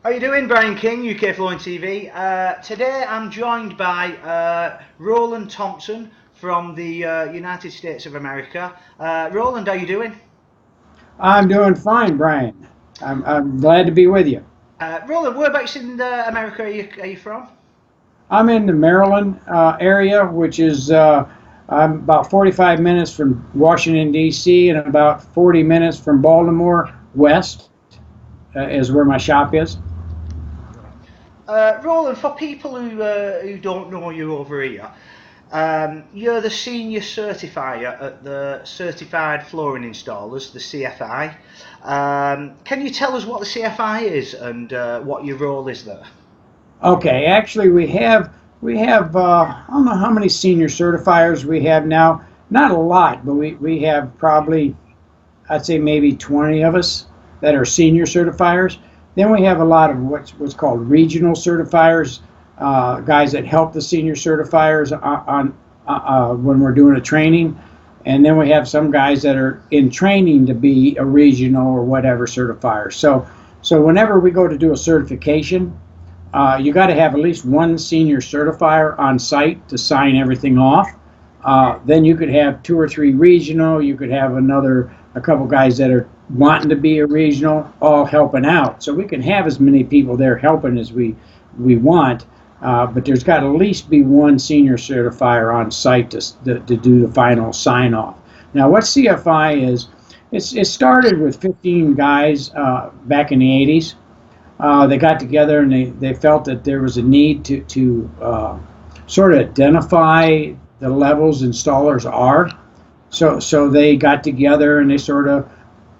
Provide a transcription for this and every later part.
How you doing? Brian King, UK Flooring TV. Today I'm joined by Roland Thompson from the United States of America. Roland, how you doing? I'm doing fine, Brian. I'm glad to be with you. Roland, whereabouts in America are you from? I'm in the Maryland area, which is I'm about 45 minutes from Washington, D.C., and about 40 minutes from Baltimore West is where my shop is. Roland, for people who don't know you over here, you're the senior certifier at the Certified Flooring Installers, the CFI. Can you tell us what the CFI is and what your role is there? Okay, actually we have I don't know how many senior certifiers we have now. Not a lot, but we have probably, I'd say maybe 20 of us that are senior certifiers. Then we have a lot of what's called regional certifiers, guys that help the senior certifiers on when we're doing a training. And then we have some guys that are in training to be a regional or whatever certifier. So whenever we go to do a certification, you got to have at least one senior certifier on site to sign everything off. Then you could have two or three regional. You could have a couple guys that are wanting to be a regional, all helping out. So we can have as many people there helping as we want, but there's got to at least be one senior certifier on site to do the final sign off. Now, what CFI is, it started with 15 guys back in the 80s. They got together and they felt that there was a need to sort of identify the levels installers are. So they got together and they sort of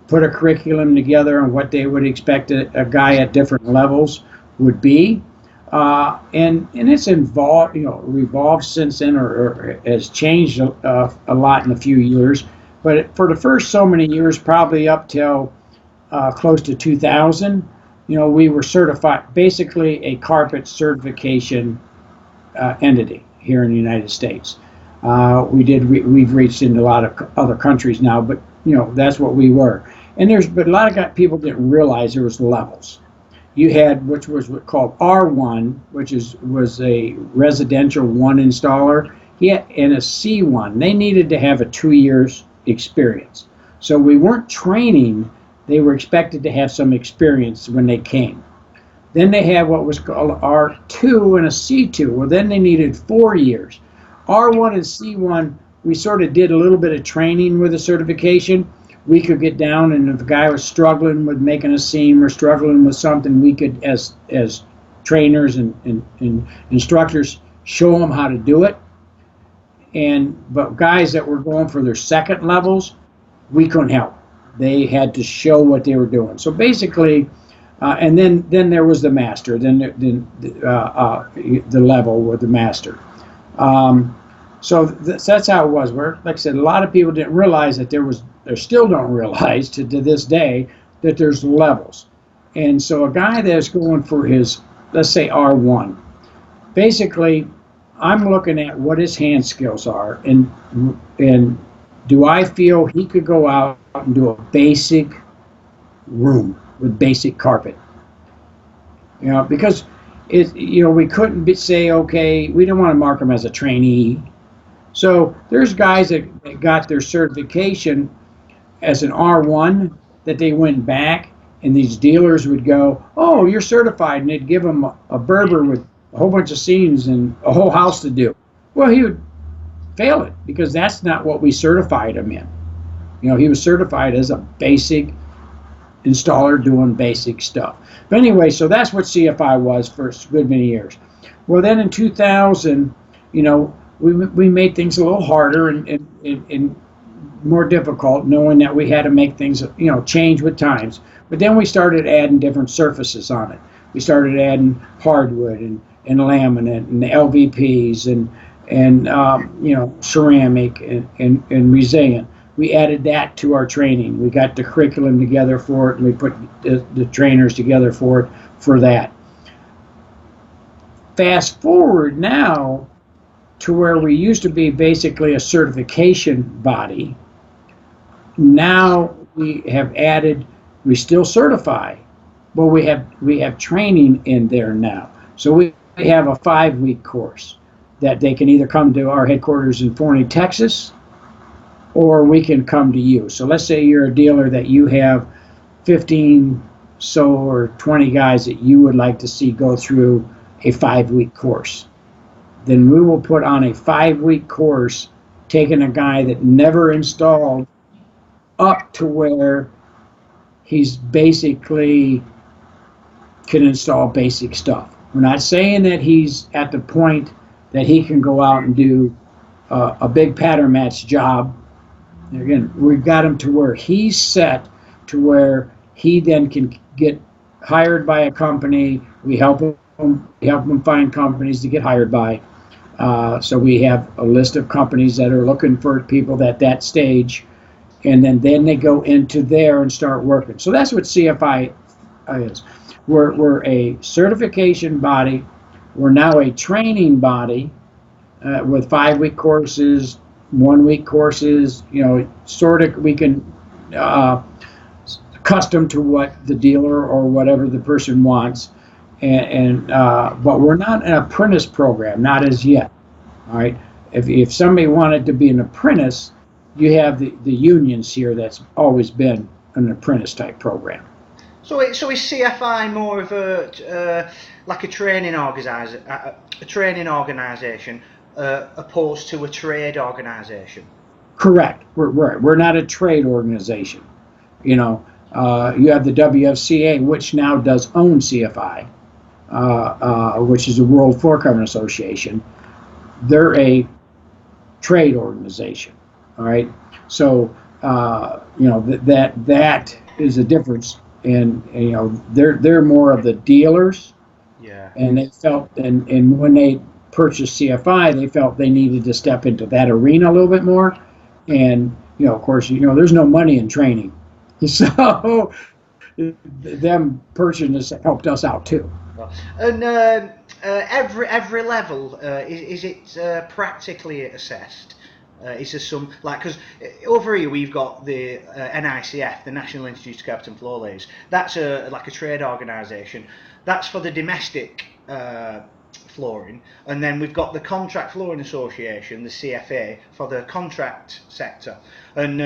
put a curriculum together on what they would expect a guy at different levels would be. And it's revolved since then or has changed a lot in a few years. But for the first so many years, probably up till close to 2000, we were certified, basically a carpet certification entity here in the United States. We've reached into a lot of other countries now, but that's what we were. But a lot of people didn't realize there was levels. You had, which was called R1, which was a residential one installer. And a C1. They needed to have a 2 years experience. So we weren't training. They were expected to have some experience when they came. Then they had what was called R2 and a C2. Well, then they needed 4 years. R1 and C1, we sort of did a little bit of training with the certification. We could get down, and if a guy was struggling with making a seam or struggling with something, we could, as trainers and instructors, show them how to do it. But guys that were going for their second levels, we couldn't help. They had to show what they were doing. So basically, and then there was the master. Then the level with the master. So that's how it was. Like I said, a lot of people didn't realize that they still don't realize to this day that there's levels. And so a guy that's going for his, let's say R1, basically I'm looking at what his hand skills are and do I feel he could go out and do a basic room with basic carpet? Because we couldn't say, okay, we don't want to mark him as a trainee. So there's guys that got their certification as an R1 that they went back, and these dealers would go, oh, you're certified, and they'd give him a Berber with a whole bunch of seams and a whole house to do. Well, he would fail it because that's not what we certified him in. He was certified as a basic installer doing basic stuff. But anyway, so that's what CFI was for a good many years. Well, then in 2000, we made things a little harder and more difficult, knowing that we had to make things, change with times. But then we started adding different surfaces on it. We started adding hardwood and laminate and LVPs and ceramic and resilient. We added that to our training. We got the curriculum together for it, and we put the trainers together for that. Fast forward now to where we used to be basically a certification body. Now we have added, we still certify, Well, we have training in there now. So we have a 5-week course that they can either come to our headquarters in Forney, Texas, or we can come to you. So let's say you're a dealer that you have 15 or 20 guys that you would like to see go through a 5-week course. Then we will put on a 5-week course, taking a guy that never installed up to where he's basically can install basic stuff. We're not saying that he's at the point that he can go out and do a big pattern match job. Again, we've got him to where he's set to where he then can get hired by a company. We help him find companies to get hired by. So we have a list of companies that are looking for people at that stage, and then they go into there and start working. So that's what CFI is. We're a certification body. We're now a training body with 5-week courses, 1-week courses. Sort of we can custom to what the dealer or whatever the person wants. But we're not an apprentice program, not as yet. All right. If somebody wanted to be an apprentice, you have the unions here. That's always been an apprentice type program. So is CFI more of like a training organisation, opposed to a trade organisation? Correct. We're not a trade organization. You have the WFCA, which now does own CFI, which is the World Floor Covering Association. They're a trade organization. All right. So that is a difference. And they're more of the dealers. Yeah. And they felt, and when they purchased CFI, they felt they needed to step into that arena a little bit more. And of course, there's no money in training, so them purchasing this helped us out too. And every level is it practically assessed? Is there some, because over here we've got the NICF, the National Institute of Carpenters and Floor Layers. That's a trade organisation. That's for the domestic flooring, and then we've got the Contract Flooring Association, the CFA, for the contract sector. And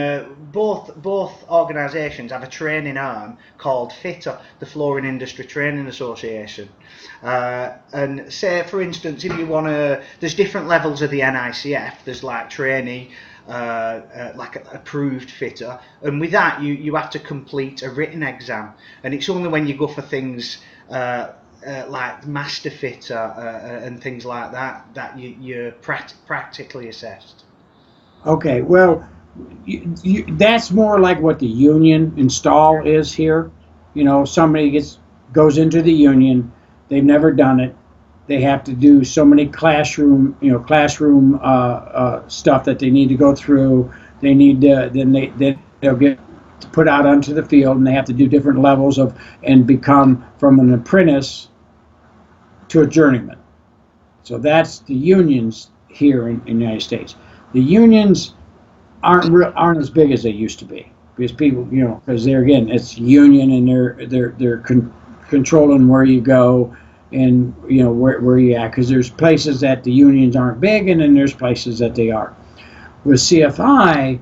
both organisations have a training arm called FITTA, the Flooring Industry Training Association. And say, for instance, if you want to, there's different levels of the NICF. There's like trainee, like approved fitter, and with that you have to complete a written exam, and it's only when you go for things like master fitter and things like that you're practically assessed. Okay, well, that's more like what the union install is here. Somebody goes into the union, they've never done it, they have to do so many classroom stuff that they need to go through. They need to, they'll get put out onto the field, and they have to do different levels and become from an apprentice to a journeyman. So that's the unions here in the United States. The unions aren't as big as they used to be, because people, because it's union, and they're controlling where you go and where you at, because there's places that the unions aren't big, and then there's places that they are. With CFI,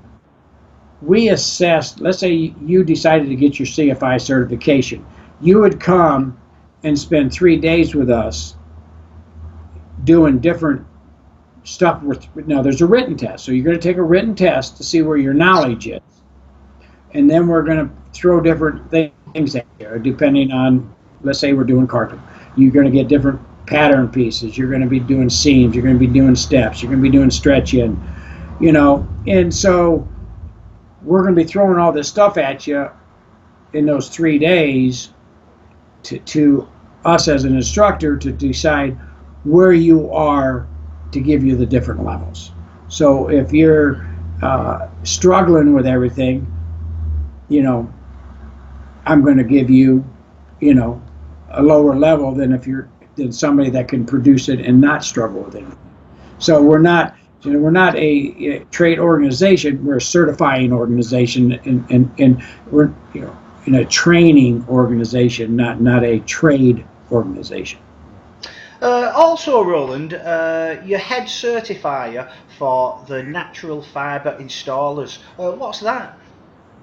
we assessed, let's say you decided to get your CFI certification, you would come and spend 3 days with us doing different stuff. Now there's a written test, so you're going to take a written test to see where your knowledge is, and then we're going to throw different things at you depending on, let's say we're doing carpet. You're going to get different pattern pieces, you're going to be doing seams, you're going to be doing steps, you're going to be doing stretching, and so we're going to be throwing all this stuff at you in those 3 days to us as an instructor to decide where you are to give you the different levels. So if you're struggling with everything, I'm going to give you, a lower level than than somebody that can produce it and not struggle with it. So we're not a trade organization. We're a certifying organization, and we're training organization, not a trade organization. Also, Roland, your head certifier for the natural fibre installers. What's that?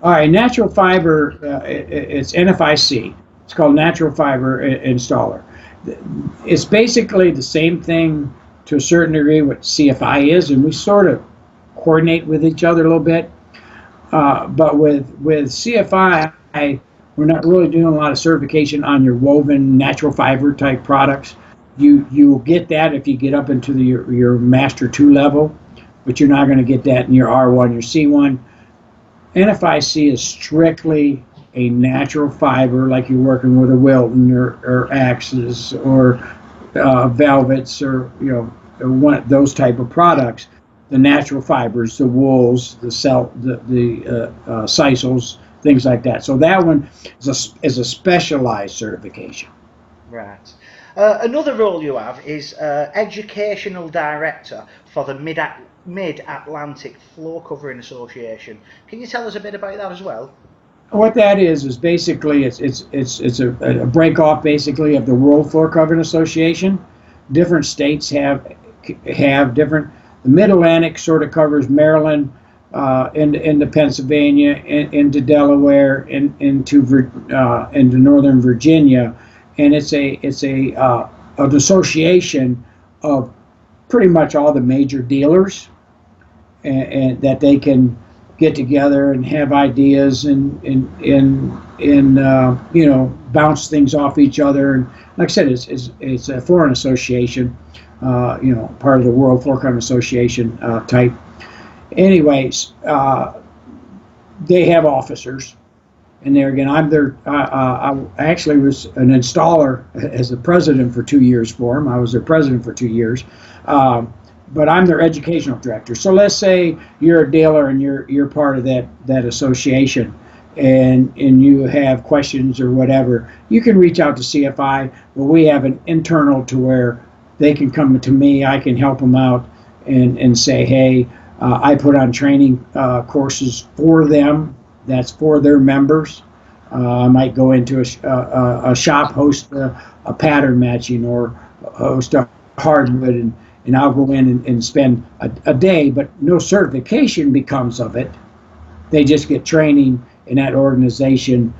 All right, natural fiber, it's NFIC. It's called Natural Fiber Installer. It's basically the same thing to a certain degree what CFI is, and we sort of coordinate with each other a little bit. But with CFI, we're not really doing a lot of certification on your woven natural fiber type products. You'll get that if you get up into your Master 2 level, but you're not going to get that in your R1, your C1. NFIC is strictly a natural fiber, like you're working with a Wilton or Axis or velvets or those type of products. The natural fibers, the wools, the sisals, things like that. So that one is a specialized certification. Right. Another role you have is Educational Director for the Mid-Atlantic Floor Covering Association. Can you tell us a bit about that as well? What that is basically it's a break off basically of the World Floor Covering Association. Different states have different. The Mid-Atlantic sort of covers Maryland, into Pennsylvania, into Delaware, into Northern Virginia, and it's an association of pretty much all the major dealers, and that they can get together and have ideas and bounce things off each other. And like I said, it's a foreign association, part of the World Floor Covering Association type. Anyways, they have officers, and there again, I actually was an installer as the president for 2 years for them. I was their president for 2 years, but I'm their educational director. So let's say you're a dealer and you're part of that association, and you have questions or whatever, you can reach out to CFI. But we have an internal to where they can come to me. I can help them out and say, hey. I put on training courses for them. That's for their members. I might go into a shop, host a pattern matching, or host a hardwood, and I'll go in and spend a day, but no certification becomes of it. They just get training in that organization.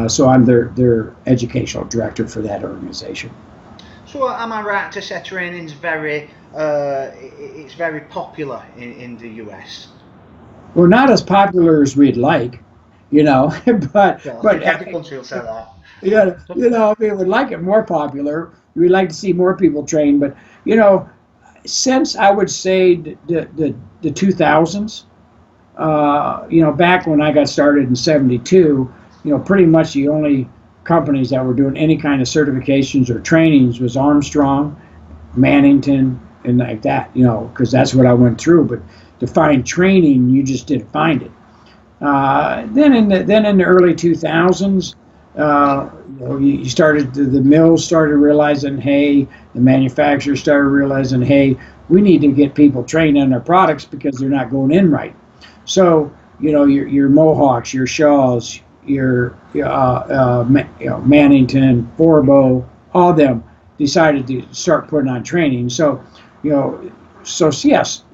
So I'm their educational director for that organization. So am I right to say training's very popular in the US? Well, not as popular as we'd like, but every country will say that. Yeah, we would like it more popular. We'd like to see more people trained, but since I would say the 2000s, back when I got started in '72, pretty much the only companies that were doing any kind of certifications or trainings was Armstrong, Mannington, and like that, because that's what I went through. But to find training, you just didn't find it. Then in the early 2000s, you started, the mills started realizing, hey, the manufacturers started realizing, hey, we need to get people trained on their products because they're not going in right. So your Mohawks, your Shaws, your Mannington, Forbo, all of them decided to start putting on training. So yes,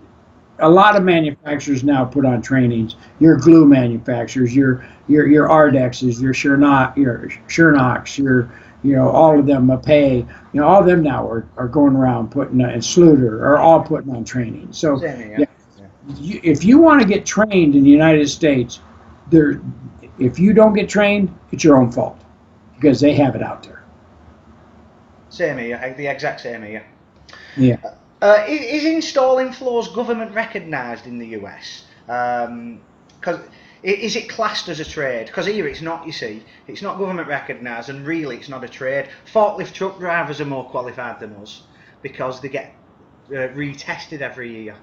a lot of manufacturers now put on trainings. Your glue manufacturers, your Ardexes, your Shernox, your all of them, Mapei, all of them now are going around putting, and Sluter are all putting on training. So if you want to get trained in the United States, if you don't get trained, it's your own fault, because they have it out there. Same here, the exact same here. Yeah. Is installing floors government recognised in the US? Because is it classed as a trade? Because here it's not, you see. It's not government recognised, and really it's not a trade. Forklift truck drivers are more qualified than us because they get retested every year.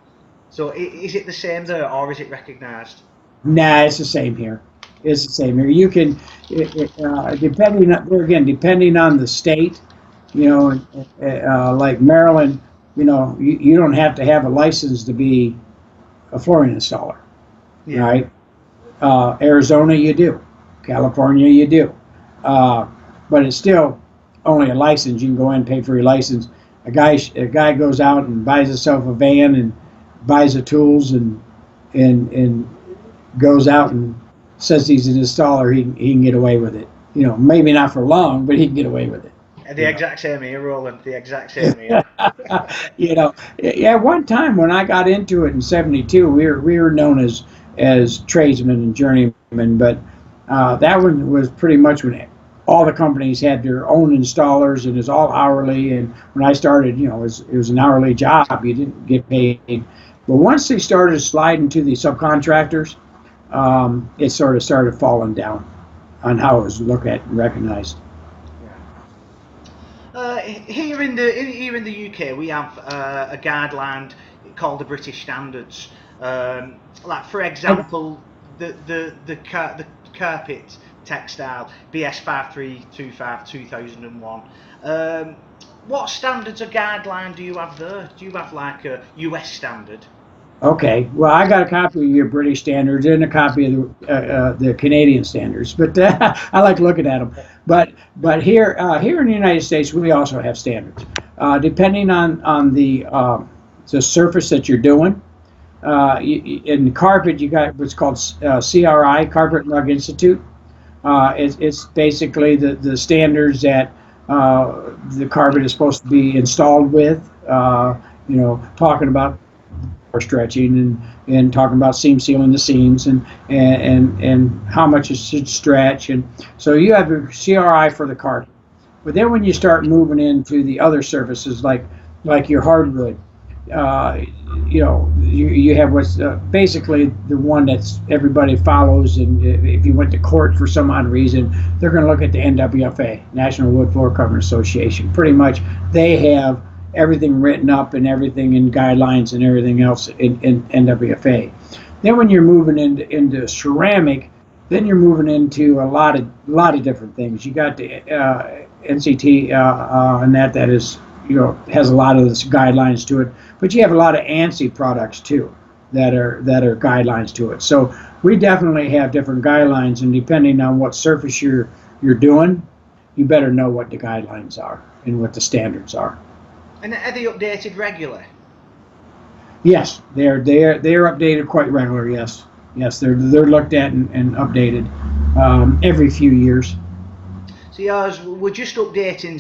So is it the same there, or is it recognised? Nah, it's the same here. It's the same here. You can, depending on the state, like Maryland, you don't have to have a license to be a flooring installer, right? Arizona, you do. California, you do. But it's still only a license. You can go in and pay for your license. A guy goes out and buys himself a van and buys the tools and goes out and says he's an installer. He can get away with it. You know, maybe not for long, but he can get away with it. The exact same here, Roland. The exact same here. You know, at one time when I got into it in '72, we were known as tradesmen and journeymen, but that one was pretty much when all the companies had their own installers, and it's all hourly. And when I started, you know, it was an hourly job. You didn't get paid. But once they started sliding to the subcontractors, it sort of started falling down on how it was looked at and recognized. Here in the UK, we have a guideline called the British Standards. Like for example, the carpet textile BS 5325 2001. What standards or guideline do you have there? Do you have like a US standard? Okay, well, I got a copy of your British standards and a copy of the Canadian standards, but I like looking at them. But here in the United States, we also have standards, depending on the surface that you're doing. In carpet, you got what's called CRI, Carpet and Rug Institute. It's basically the standards that the carpet is supposed to be installed with. You know, talking about stretching and talking about seam sealing the seams and how much it should stretch, and so you have your CRI for the carpet. But then when you start moving into the other surfaces like your hardwood, you know, you have what's basically the one that's everybody follows, and if you went to court for some odd reason, they're going to look at the NWFA, National Wood Floor Covering Association. Pretty much they have everything written up and everything in guidelines and everything else in NWFA. Then when you're moving into ceramic, then you're moving into a lot of different things. You got the NCT and that is, you know, has a lot of this guidelines to it, but you have a lot of ANSI products too that are guidelines to it. So we definitely have different guidelines, and depending on what surface you're doing, you better know what the guidelines are and what the standards are. And are they updated regularly? Yes, they're updated quite regularly. Yes, they're looked at and updated every few years. So yours, we're just updating.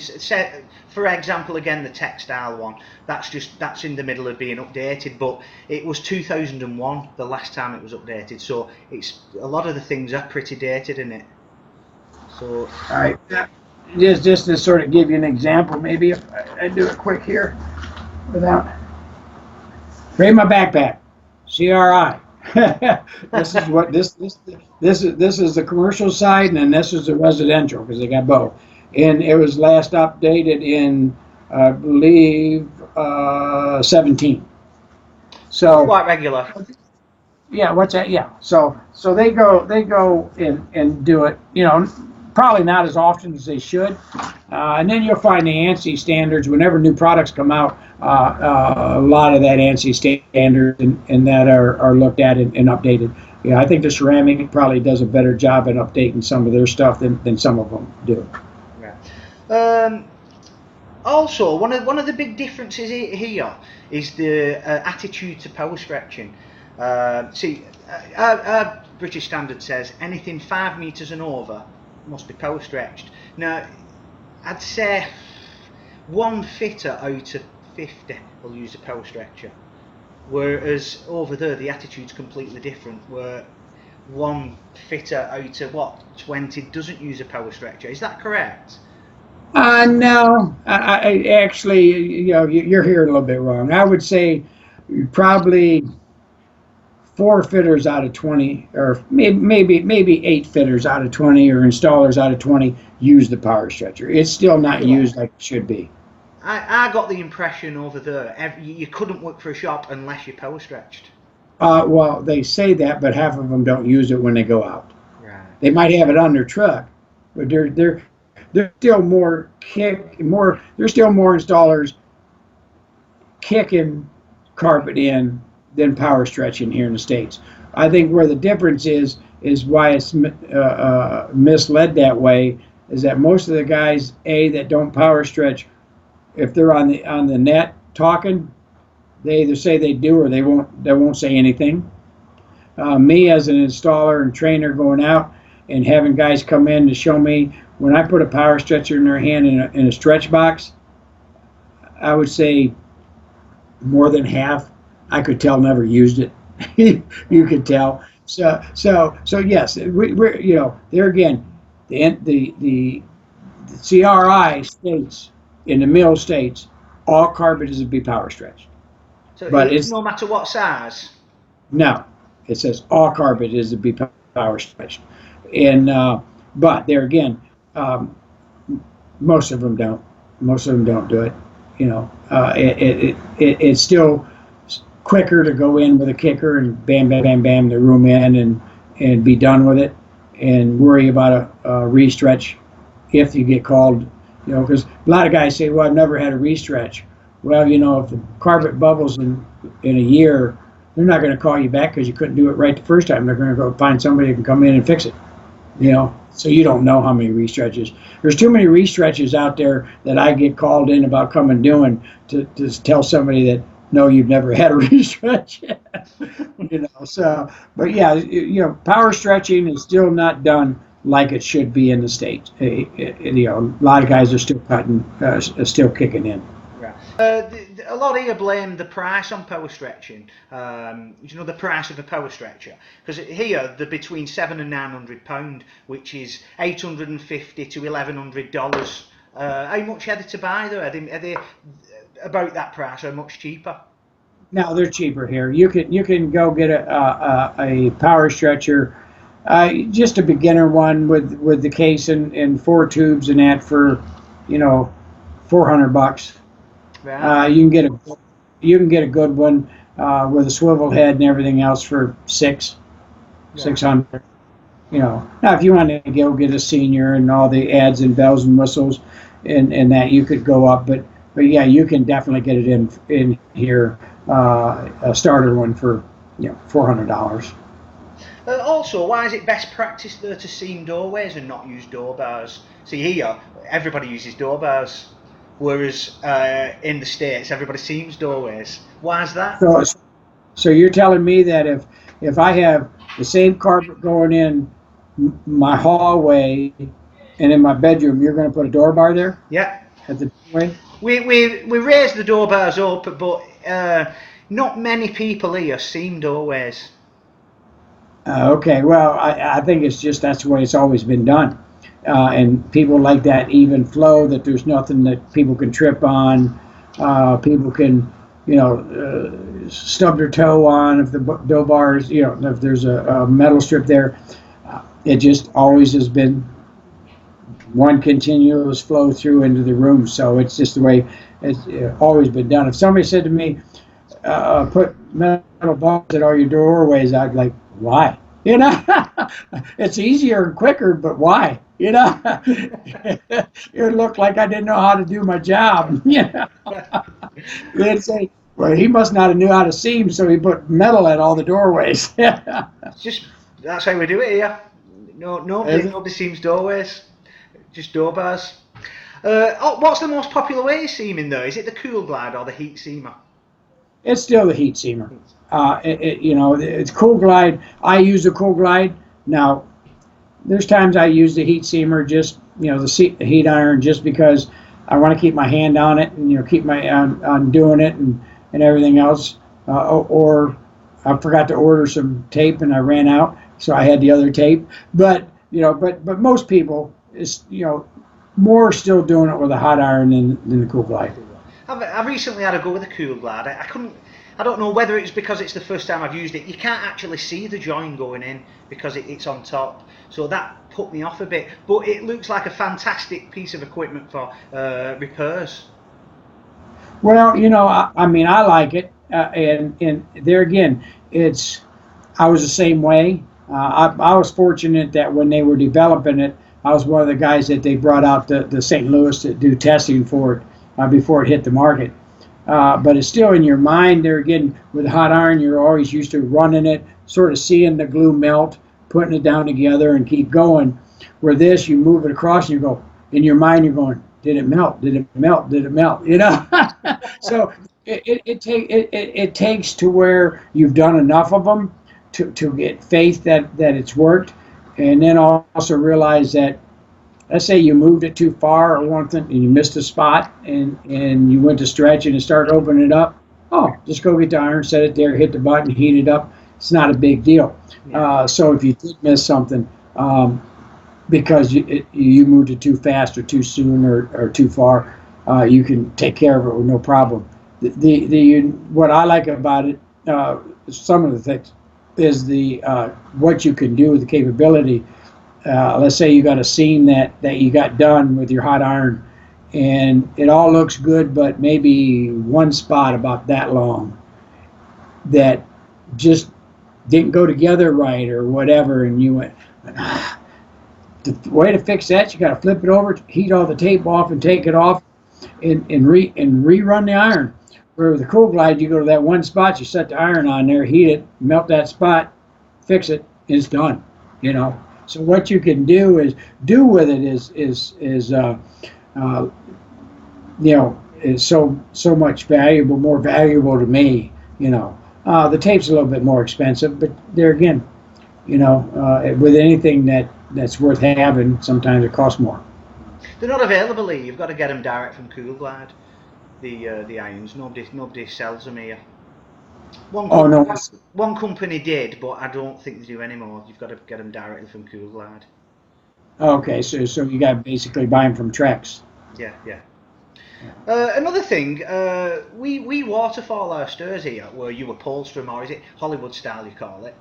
For example, again the textile one. That's in the middle of being updated, but it was 2001 the last time it was updated. So it's a lot of the things are pretty dated, isn't it? So. All right. Just to sort of give you an example, maybe if I do it quick here, without. Grade my backpack, CRI. This is what this is the commercial side, and then this is the residential, because they got both. And it was last updated in, I believe, 17. So quite regular. Yeah, what's that? Yeah. So they go and do it. You know. Probably not as often as they should. And then you'll find the ANSI standards, whenever new products come out, a lot of that ANSI standard and that are looked at and updated. Yeah, I think the ceramic probably does a better job in updating some of their stuff than some of them do. Yeah. Also, one of the big differences here is the attitude to power stretching. See, our British standard says anything 5 meters and over must be power stretched. Now, I'd say one fitter out of 50 will use a power stretcher, whereas over there the attitude's completely different, where one fitter out of 20 doesn't use a power stretcher. Is that correct? No, I actually, you know, you're hearing a little bit wrong. I would say probably 4 fitters out of 20, or maybe 8 fitters out of 20, or installers out of 20 use the power stretcher. It's still not used like it should be. I got the impression over there you couldn't work for a shop unless you power stretched. Well, they say that, but half of them don't use it when they go out. Right. They might have it on their truck, but there's still more there's still more installers kicking carpet in than power stretching here in the States. I think where the difference is is why it's misled that way, is that most of the guys that don't power stretch, if they're on the net talking, they either say they do or they won't say anything. Me as an installer and trainer going out and having guys come in to show me, when I put a power stretcher in their hand in a stretch box, I would say more than half I could tell never used it. You could tell. So yes, we're there again. The CRI states, in the mill states, all carpet is to be power stretched. So but it's no matter what size. No, it says all carpet is to be power stretched, and but there again, most of them don't. Most of them don't do it. It's still quicker to go in with a kicker and bam, bam, bam, bam, the room in and be done with it, and worry about a restretch if you get called. Because a lot of guys say, "Well, I've never had a restretch." Well, if the carpet bubbles in a year, they're not going to call you back because you couldn't do it right the first time. They're going to go find somebody who can come in and fix it. So you don't know how many restretches. There's too many restretches out there that I get called in about coming doing to tell somebody that, no, you've never had a restretch yet. But yeah, power stretching is still not done like it should be in the States. A lot of guys are still cutting, still kicking in. A lot of you blame the price on power stretching. The price of a power stretcher, because here they're between £700 and £900, which is $850 to $1,100. How much are they to buy though? Are they about that price or much cheaper? No, they're cheaper here. You can go get a power stretcher, just a beginner one with the case and 4 tubes and that for $400. Right. You can get a good one with a swivel head and everything else for $600. Now if you want to go get a senior and all the adds and bells and whistles and that, you could go up, but yeah, you can definitely get it in here, a starter one for $400. Also, why is it best practice there to seam doorways and not use door bars? See, here everybody uses door bars, whereas in the States everybody seams doorways. Why is that? So you're telling me that if I have the same carpet going in my hallway and in my bedroom, you're going to put a door bar there? Yeah. At the doorway? We raise the door bars up, but not many people here seam doorways. Okay, well, I think it's just that's the way it's always been done. And people like that even flow, that there's nothing that people can trip on. People can, stub their toe on if the door bars, if there's a metal strip there. It just always has been one continuous flow through into the room. So it's just the way it's always been done. If somebody said to me, put metal bars at all your doorways, I'd like, why? It's easier and quicker, but why? It would look like I didn't know how to do my job. They'd say, well, he must not have knew how to seam, so he put metal at all the doorways. That's how we do it here. Nobody seams doorways, just door bars. What's the most popular way of seaming though? Is it the cool glide or the heat seamer? It's still the heat seamer. It's cool glide. I use the cool glide. Now, there's times I use the heat seamer, just the heat iron, just because I want to keep my hand on it and keep my on doing it and everything else. Or I forgot to order some tape and I ran out, so I had the other tape. But but most people is more still doing it with a hot iron than the cool glide. I recently had a go with the cool glide. I don't know whether it's because it's the first time I've used it. You can't actually see the join going in because it's on top. So that put me off a bit. But it looks like a fantastic piece of equipment for repairs. Well, I like it. And there again, I was the same way. I was fortunate that when they were developing it, I was one of the guys that they brought out to St. Louis to do testing for it before it hit the market. But it's still in your mind there again with hot iron. You're always used to running it, sort of seeing the glue melt, putting it down together and keep going. Where this, you move it across and you go, in your mind you're going, did it melt? Did it melt? Did it melt? You know? So it takes to where you've done enough of them to get faith that it's worked, and then also realize that, let's say you moved it too far or one thing and you missed a spot and you went to stretch and start opening it up. Oh, just go get the iron, set it there, hit the button, heat it up. It's not a big deal. Yeah. So if you did miss something because you moved it too fast or too soon or too far, you can take care of it with no problem. What I like about it, some of the things, is what you can do with the capability. Let's say you got a seam that you got done with your hot iron, and it all looks good, but maybe one spot about that long that just didn't go together right or whatever, and you went, the way to fix that, you got to flip it over, heat all the tape off and take it off and rerun the iron. Where with the Cool Glide, you go to that one spot, you set the iron on there, heat it, melt that spot, fix it, it's done. You know. So what you can do with it is so much more valuable to me. You know, the tape's a little bit more expensive, but there again, you know, with anything that's worth having, sometimes it costs more. They're not available here. You've got to get them direct from Cool Glide. The irons. Nobody sells them here. One company did, but I don't think they do anymore. You've got to get them directly from Cool Glide. Okay, so you got to basically buy them from Trex. Yeah. Another thing, we waterfall our stairs here, where you upholster them, or is it Hollywood style you call it?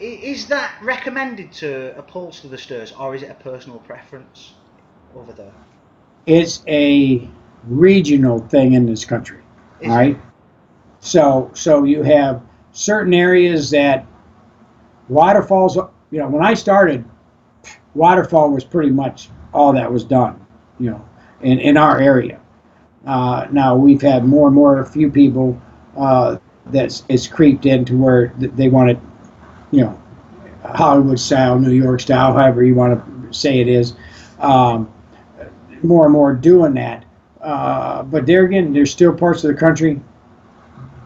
Is that recommended to upholster the stairs, or is it a personal preference over there? It's a regional thing in this country, all right? So you have certain areas that waterfalls, you know, when I started, waterfall was pretty much all that was done, you know, in our area. Now we've had more and more, a few people it's creeped into where they want it, you know, Hollywood style, New York style, however you want to say it is. More and more doing that, but there again, there's still parts of the country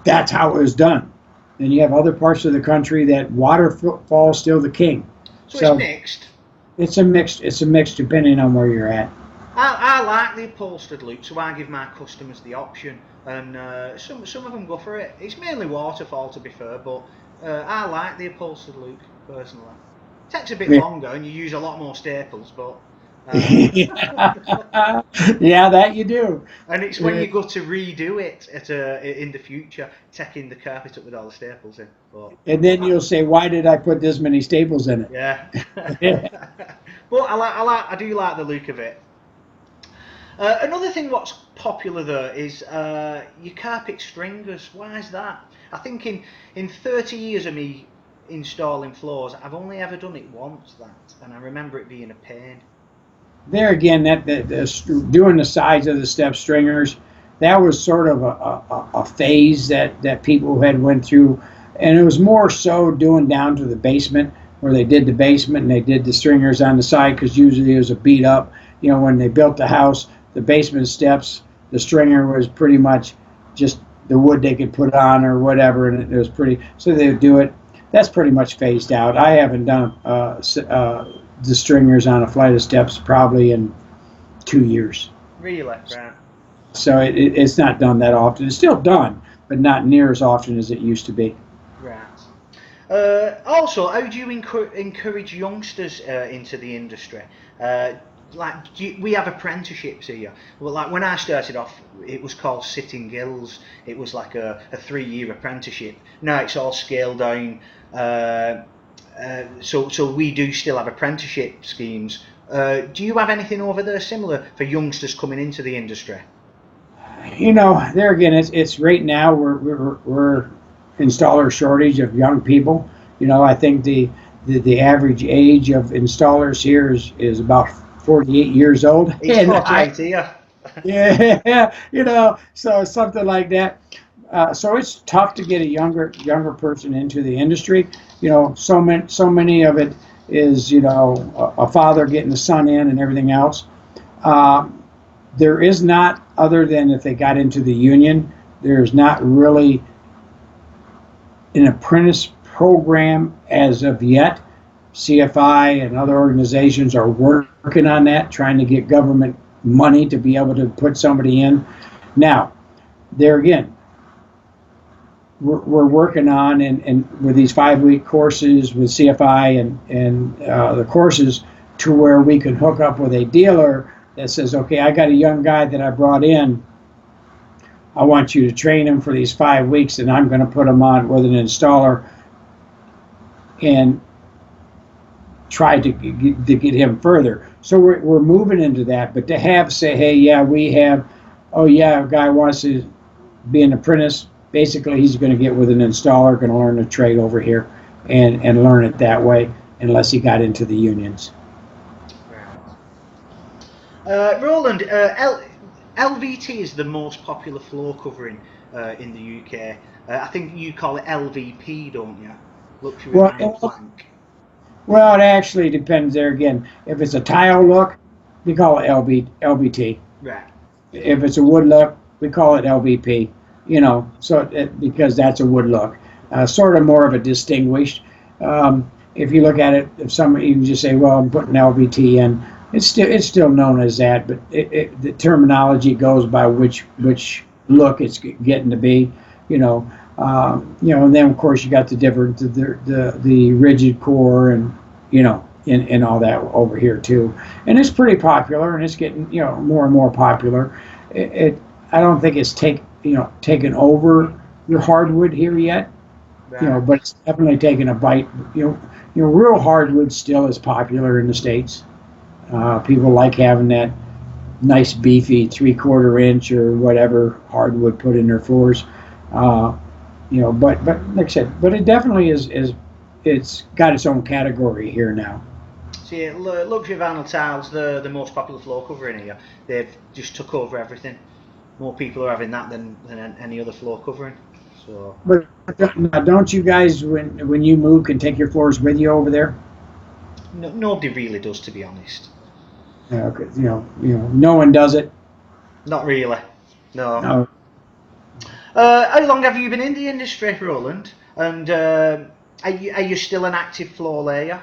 that's how it was done. Then you have other parts of the country that waterfall is still the king. So it's mixed. It's a mix depending on where you're at. I like the upholstered look, so I give my customers the option, and some of them go for it. It's mainly waterfall, to be fair, but I like the upholstered look personally. It takes a bit longer, and you use a lot more staples, but. Yeah, that you do. And it's when you go to redo it in the future, taking the carpet up with all the staples in. But, and then you'll say, "Why did I put this many staples in it?" Yeah. But I do like the look of it. Another thing what's popular there is your carpet stringers. Why is that? I think in 30 years of me installing floors, I've only ever done it once, and I remember it being a pain. There again, doing the sides of the step stringers, that was sort of a phase that people had went through, and it was more so doing down to the basement, where they did the basement and they did the stringers on the side, because usually it was a beat up. You know, when they built the house, the basement steps, the stringer was pretty much just the wood they could put on or whatever, and it was pretty. So they would do it. That's pretty much phased out. I haven't done the stringers on a flight of steps probably in 2 years. Really? Right. So it's not done that often. It's still done, but not near as often as it used to be. Right. Also, how do you encourage youngsters into the industry? We have apprenticeships here. Well, like when I started off, it was called Sitting Gills. It was like a 3-year apprenticeship. Now it's all scaled down. So we do still have apprenticeship schemes. Do you have anything over there similar for youngsters coming into the industry? You know, there again, it's right now we're installer shortage of young people. You know, I think the average age of installers here is about 48 years old. It's 48 here. Yeah, you know, so something like that. So it's tough to get a younger person into the industry. So many of it is a father getting the son in and everything else. There is not, other than if they got into the union, there's not really an apprentice program as of yet. CFI and other organizations are working on that, trying to get government money to be able to put somebody in. Now, there again, we're working on and with these 5-week courses with CFI and the courses to where we can hook up with a dealer that says, okay, I got a young guy that I brought in. I want you to train him for these 5 weeks, and I'm going to put him on with an installer and try to get him further. So we're moving into that. But to say, hey, yeah, a guy wants to be an apprentice. Basically, he's going to get with an installer, going to learn a trade over here and learn it that way, unless he got into the unions. Roland, LVT is the most popular floor covering in the UK. I think you call it LVP, don't you? Luxury vinyl plank. Well, it actually depends there again. If it's a tile look, we call it LVT. Right. If it's a wood look, we call it LVP. Because that's a wood look. Sort of more of a distinguished. If you look at it, if somebody, you can just say, well, I'm putting LVT in. It's still known as that, but the terminology goes by which look it's getting to be. And then of course you got the different the rigid core and and all that over here too, and it's pretty popular and it's getting more and more popular. I don't think it's taken over your hardwood here yet, right. But it's definitely taken a bite. Real hardwood still is popular in the States. People like having that nice beefy 3/4 inch or whatever hardwood put in their floors. But like I said, but it definitely is it's got its own category here now. See, luxury vinyl tiles, the most popular floor cover in here. They've just took over everything. More people are having that than any other floor covering. So. But don't you guys, when you move, can take your floors with you over there? No, nobody really does, to be honest. Okay, no one does it. Not really. No. No. How long have you been in the industry, Roland? And are you still an active floor layer?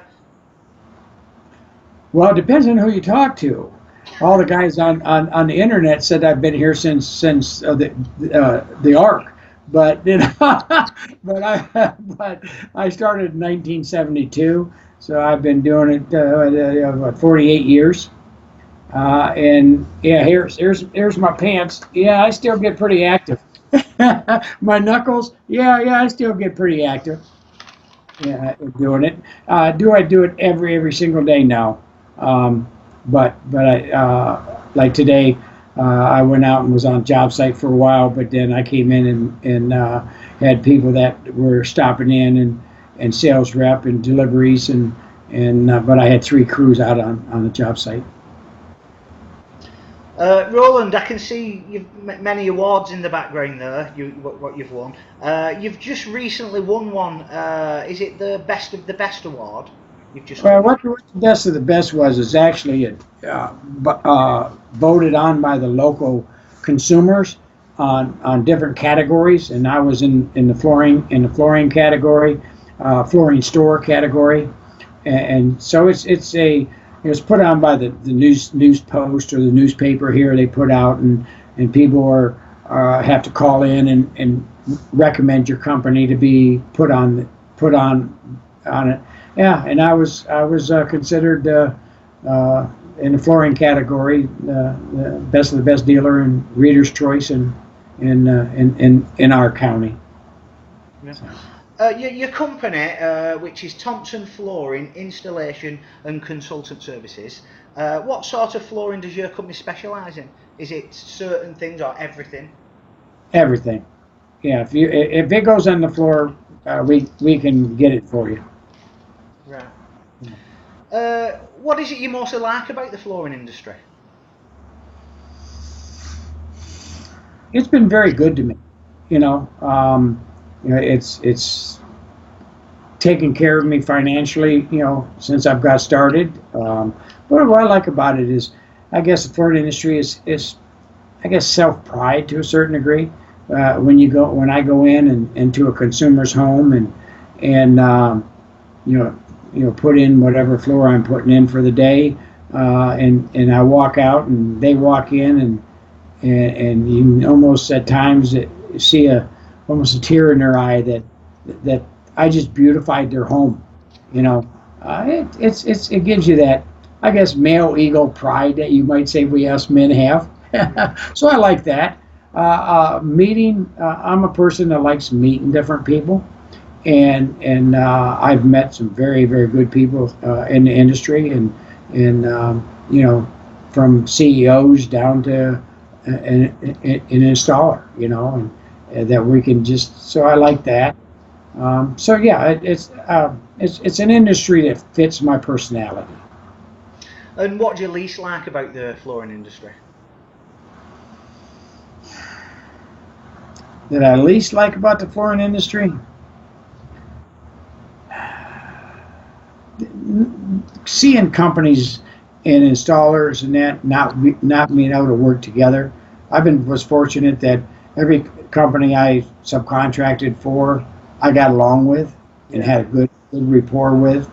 Well, it depends on who you talk to. All the guys on the internet said I've been here since the Ark, but I started in 1972, so I've been doing it 48 years. And yeah, here's my pants. Yeah, I still get pretty active. My knuckles. Yeah, I still get pretty active. Yeah, doing it. Do I do it every single day now? But I like today, I went out and was on job site for a while, but then I came in and had people that were stopping in and sales rep and deliveries but I had 3 crews out on the job site. Roland, I can see you've many awards in the background there. What you've won. You've just recently won one. Is it the Best of the Best award? Well, what the Best of the Best was actually voted on by the local consumers on different categories, and I was in the flooring category, flooring store category, and so it was put on by the news post or the newspaper here. They put out and people have to call in and recommend your company to be put on it. Yeah, and I was considered in the flooring category, the best of the best dealer and Reader's Choice in our county. Yeah. Your company, which is Thompson Flooring, Installation and Consultant Services, what sort of flooring does your company specialise in? Is it certain things or everything? Everything. Yeah, if it goes on the floor, we can get it for you. Right. What is it you mostly like about the flooring industry? It's been very good to me. It's taken care of me financially, since I've got started. What I like about it is, I guess the flooring industry is I guess self-pride to a certain degree. When I go in and into a consumer's home and put in whatever floor I'm putting in for the day, and I walk out and they walk in and you can almost at times see almost a tear in their eye that I just beautified their home. It gives you that, I guess, male ego pride that you might say we us men have. So I like that. Meeting. I'm a person that likes meeting different people, and I've met some very, very good people in the industry, and from CEOs down to an installer, and that we can just. So I like that. So yeah, it's an industry that fits my personality. And what do you least like about the flooring industry? That I least like about the flooring industry? Seeing companies and installers and that not being able to work together. Was fortunate that every company I subcontracted for, I got along with and had a good rapport with.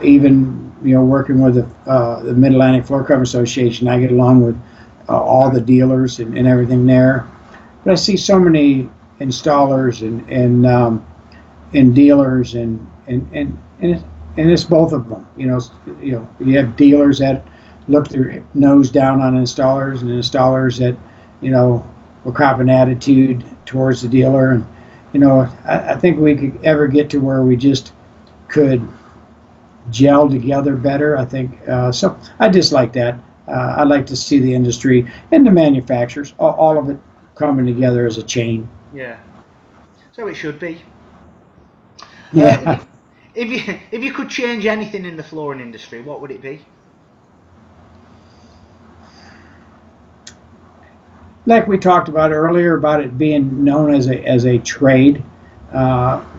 Even working with the Mid-Atlantic Floor Cover Association, I get along with all the dealers and everything there. But I see so many installers and dealers and it's both of them. You have dealers that look their nose down on installers, and installers that will cop an attitude towards the dealer. And I think we could ever get to where we just could gel together better. I think so. I dislike that. I'd like to see the industry and the manufacturers, all of it coming together as a chain. Yeah. So it should be. Yeah. If you could change anything in the flooring industry, what would it be? Like we talked about earlier, about it being known as a trade,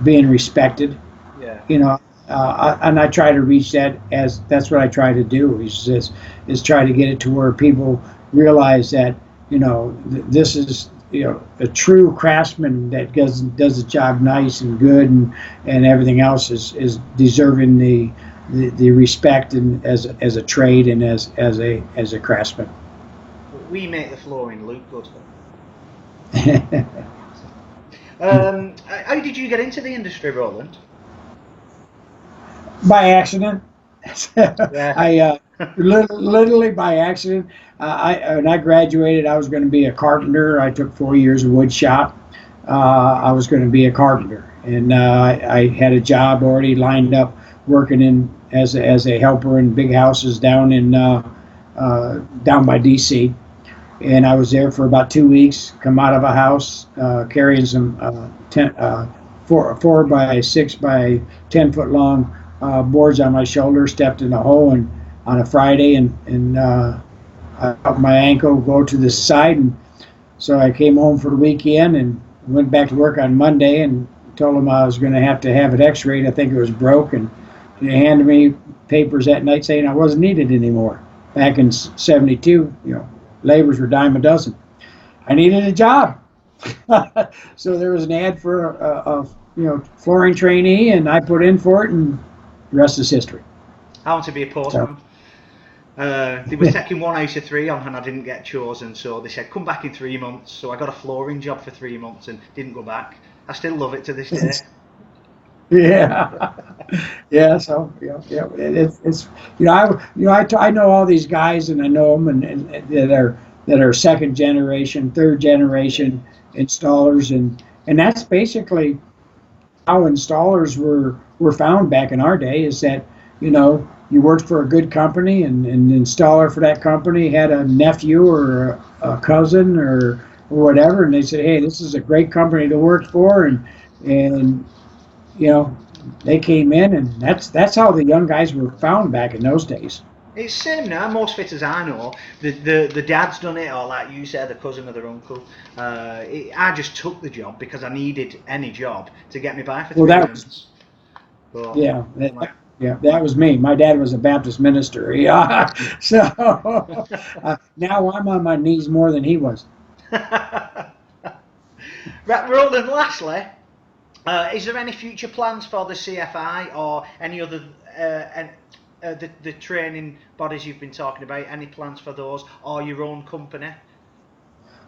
being respected. Yeah. And I try to reach that, as that's what I try to do. Is try to get it to where people realize that this is a true craftsman that does the job nice and good, and everything else is deserving the respect and as a trade and as a craftsman. We make the flooring look good. How did you get into the industry, Roland? By accident. Yeah. I literally by accident. When I graduated, I was going to be a carpenter. I took 4 years of wood shop. I was going to be a carpenter, and I had a job already lined up, working as a helper in big houses down by DC. And I was there for about 2 weeks. Come out of a house carrying some 4 by 6 by 10 foot long boards on my shoulder. Stepped in a hole on a Friday and I felt my ankle go to the side, and so I came home for the weekend and went back to work on Monday and told them I was going to have it x-rayed. I think it was broke, and they handed me papers that night saying I wasn't needed anymore. Back in '72, labors were dime a dozen. I needed a job. So there was an ad for a flooring trainee, and I put in for it, and the rest is history. I want to be a postman. They were taking 1 out of 3 on, and I didn't get chosen, so they said come back in 3 months. So I got a flooring job for 3 months and didn't go back. I still love it to this day. Yeah, yeah. So it's I know all these guys, and I know them, and that are second generation, third generation installers, and that's basically how installers were found back in our day. Is that you worked for a good company, and the installer for that company had a nephew or a cousin or whatever, and they said, hey, this is a great company to work for, and they came in, and that's how the young guys were found back in those days. It's same now. Most fitters I know, the dad's done it, or like you said, the cousin or their uncle. I just took the job because I needed any job to get me by for 3 months. But, yeah, that was me. My dad was a Baptist minister. Yeah, so now I'm on my knees more than he was. Right, Roland. Lastly, is there any future plans for the CFI or any other? The training bodies you've been talking about, any plans for those or your own company?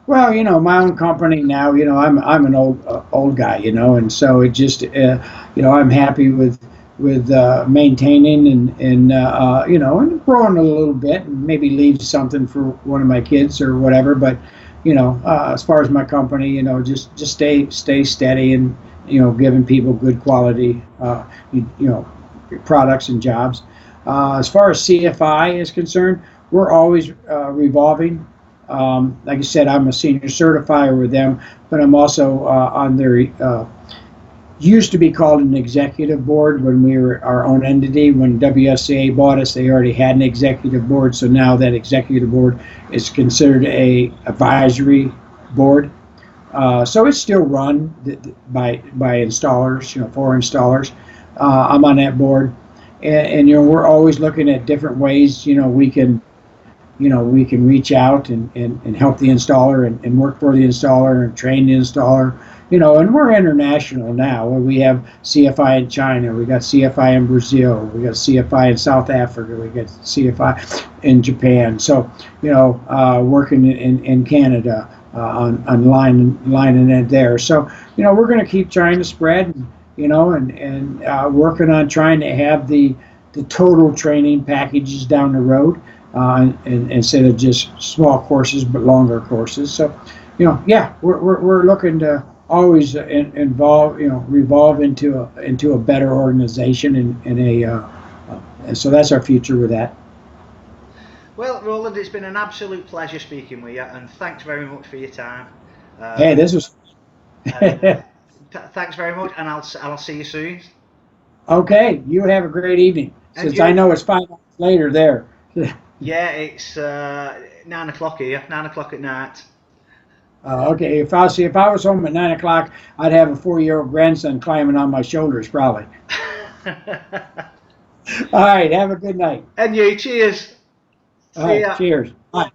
Well, my own company now, I'm an old guy, and so it just, I'm happy with maintaining and and growing a little bit and maybe leave something for one of my kids or whatever. But, as far as my company, just stay steady and, giving people good quality, products and jobs. As far as CFI is concerned, we're always revolving. Like I said, I'm a senior certifier with them, but I'm also on their, used to be called an executive board when we were our own entity. When WSCA bought us, they already had an executive board, so now that executive board is considered a advisory board. So it's still run by installers, for installers. I'm on that board. And we're always looking at different ways we can reach out and help the installer and work for the installer and train the installer, and we're international now. We have CFI in China, we got CFI in Brazil, we got CFI in South Africa, we got CFI in Japan. So working in Canada on lining it there. So we're going to keep trying to spread. And working on trying to have the total training packages down the road, and instead of just small courses but longer courses. So, we're looking to always revolve into a better organization and so that's our future with that. Well, Roland, it's been an absolute pleasure speaking with you, and thanks very much for your time. Hey, this was. Thanks very much, and I'll see you soon. Okay, you have a great evening. Since I know it's 5 hours later there. Yeah, it's 9 o'clock here, 9 o'clock at night. Okay, if I was home at 9 o'clock, I'd have a 4-year-old grandson climbing on my shoulders, probably. All right, have a good night. And you, cheers. All right, cheers. Bye.